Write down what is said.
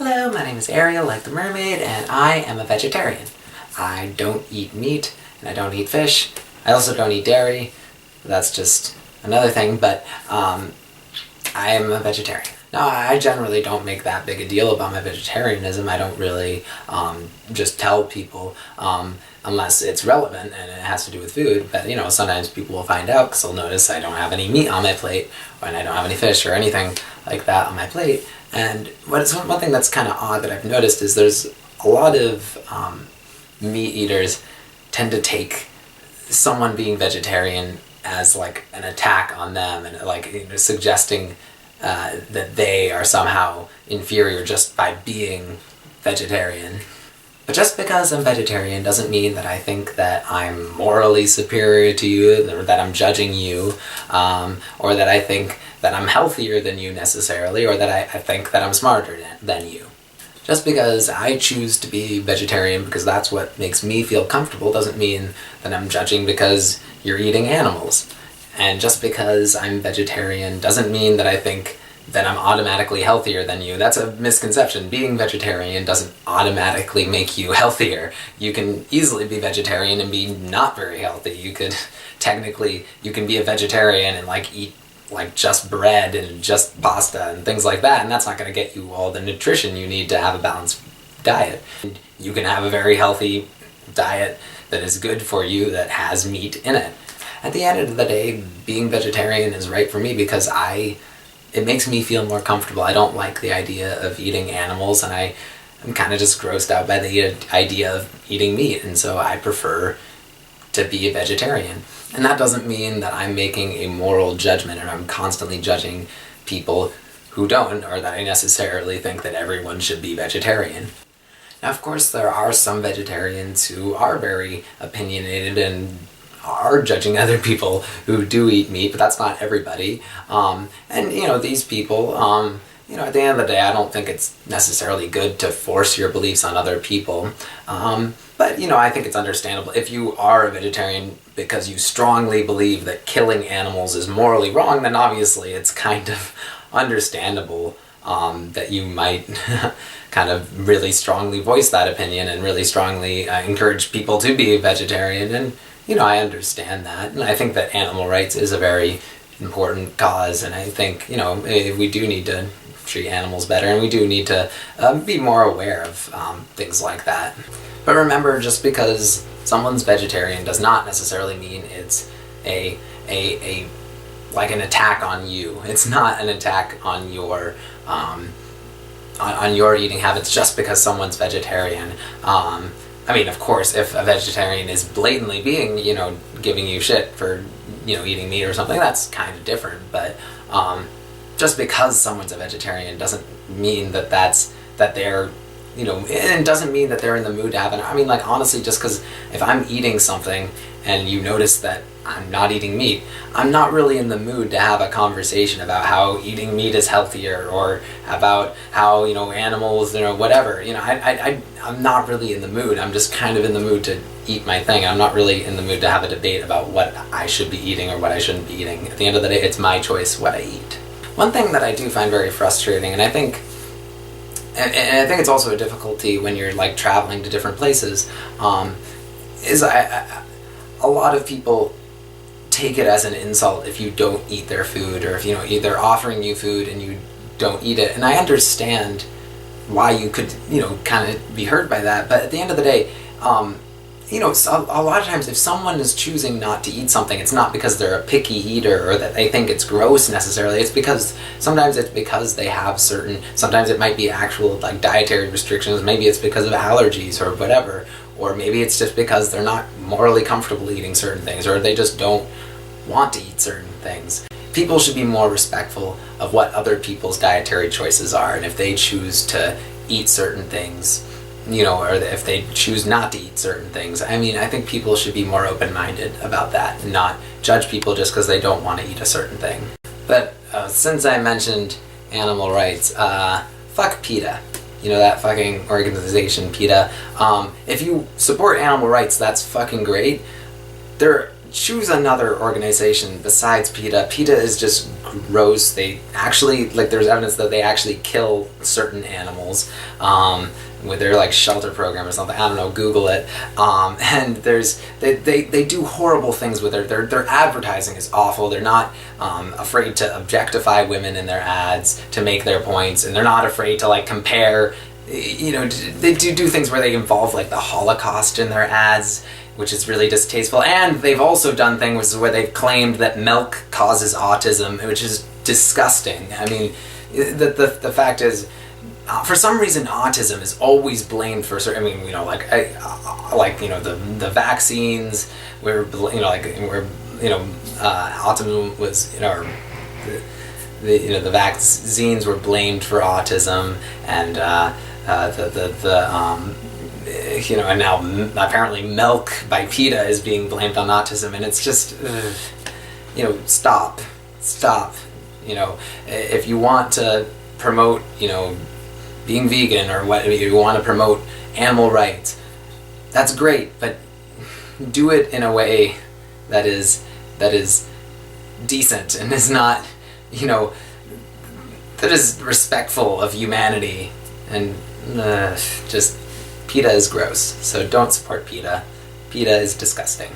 Hello, my name is Ariel, like the mermaid, and I am a vegetarian. I don't eat meat, and I don't eat fish. I also don't eat dairy. That's just another thing, but I am a vegetarian. Now, I generally don't make that big a deal about my vegetarianism. I don't really just tell people unless it's relevant and it has to do with food. But, sometimes people will find out because they'll notice I don't have any meat on my plate, and I don't have any fish or anything like that on my plate. And one thing that's kind of odd that I've noticed is there's a lot of meat eaters tend to take someone being vegetarian as like an attack on them and suggesting that they are somehow inferior just by being vegetarian. But just because I'm vegetarian doesn't mean that I think that I'm morally superior to you, or that I'm judging you, or that I think that I'm healthier than you necessarily, or that I think that I'm smarter than you. Just because I choose to be vegetarian because that's what makes me feel comfortable doesn't mean that I'm judging because you're eating animals. And just because I'm vegetarian doesn't mean that I think that I'm automatically healthier than you. That's a misconception. Being vegetarian doesn't automatically make you healthier. You can easily be vegetarian and be not very healthy. You can be a vegetarian and eat just bread and just pasta and things like that, and that's not going to get you all the nutrition you need to have a balanced diet. You can have a very healthy diet that is good for you that has meat in it. At the end of the day, being vegetarian is right for me because it makes me feel more comfortable. I don't like the idea of eating animals, and I'm kind of just grossed out by the idea of eating meat, and so I prefer to be a vegetarian. And that doesn't mean that I'm making a moral judgment and I'm constantly judging people who don't, or that I necessarily think that everyone should be vegetarian. Now, of course, there are some vegetarians who are very opinionated and are judging other people who do eat meat, but that's not everybody. These people, at the end of the day, I don't think it's necessarily good to force your beliefs on other people. But I think it's understandable. If you are a vegetarian because you strongly believe that killing animals is morally wrong, then obviously it's kind of understandable that you might kind of really strongly voice that opinion and really strongly encourage people to be a vegetarian. And, I understand that. And I think that animal rights is a very important cause. And I think, we do need to treat animals better, and we do need to be more aware of things like that. But remember, just because someone's vegetarian does not necessarily mean it's an attack on you. It's not an attack on your on your eating habits just because someone's vegetarian. Of course, if a vegetarian is blatantly giving you shit for eating meat or something, that's kind of different. But just because someone's a vegetarian doesn't mean that they're it doesn't mean that they're in the mood to have it. Honestly, just because if I'm eating something and you notice that I'm not eating meat, I'm not really in the mood to have a conversation about how eating meat is healthier, or about how, animals, whatever. I'm not really in the mood. I'm just kind of in the mood to eat my thing. I'm not really in the mood to have a debate about what I should be eating or what I shouldn't be eating. At the end of the day, it's my choice what I eat. One thing that I do find very frustrating, and I think it's also a difficulty when you're traveling to different places, is a lot of people take it as an insult if you don't eat their food, or if they're offering you food and you don't eat it. And I understand why you could kind of be hurt by that, but at the end of the day, a lot of times if someone is choosing not to eat something, it's not because they're a picky eater or that they think it's gross necessarily. It's because sometimes they have sometimes it might be actual dietary restrictions, maybe it's because of allergies or whatever, or maybe it's just because they're not morally comfortable eating certain things, or they just don't want to eat certain things. People should be more respectful of what other people's dietary choices are, and if they choose to eat certain things, or if they choose not to eat certain things. I think people should be more open-minded about that and not judge people just because they don't want to eat a certain thing. But since I mentioned animal rights, fuck PETA. That fucking organization, PETA. If you support animal rights, that's fucking great. There choose another organization besides PETA. PETA is just gross. They actually, like, there's evidence that they actually kill certain animals with their, like, shelter program or something. I don't know, Google it. And they do horrible things with their advertising is awful. They're not afraid to objectify women in their ads to make their points, and they're not afraid to, like, compare. You know, they do things where they involve, like, the Holocaust in their ads, which is really distasteful. And they've also done things where they've claimed that milk causes autism, which is disgusting. I mean, the fact is, for some reason, autism is always blamed for certain. I mean, you know, like you know, the vaccines, where, you know, like, where, you know, autism was, you know, or the vaccines were blamed for autism, and you know, and now apparently milk by PETA is being blamed on autism, and it's just, you know, stop. You know, if you want to promote, you know, being vegan, or what, you want to promote animal rights, that's great, but do it in a way that is decent and is not, you know, that is respectful of humanity. And just, PETA is gross, so don't support PETA. PETA is disgusting.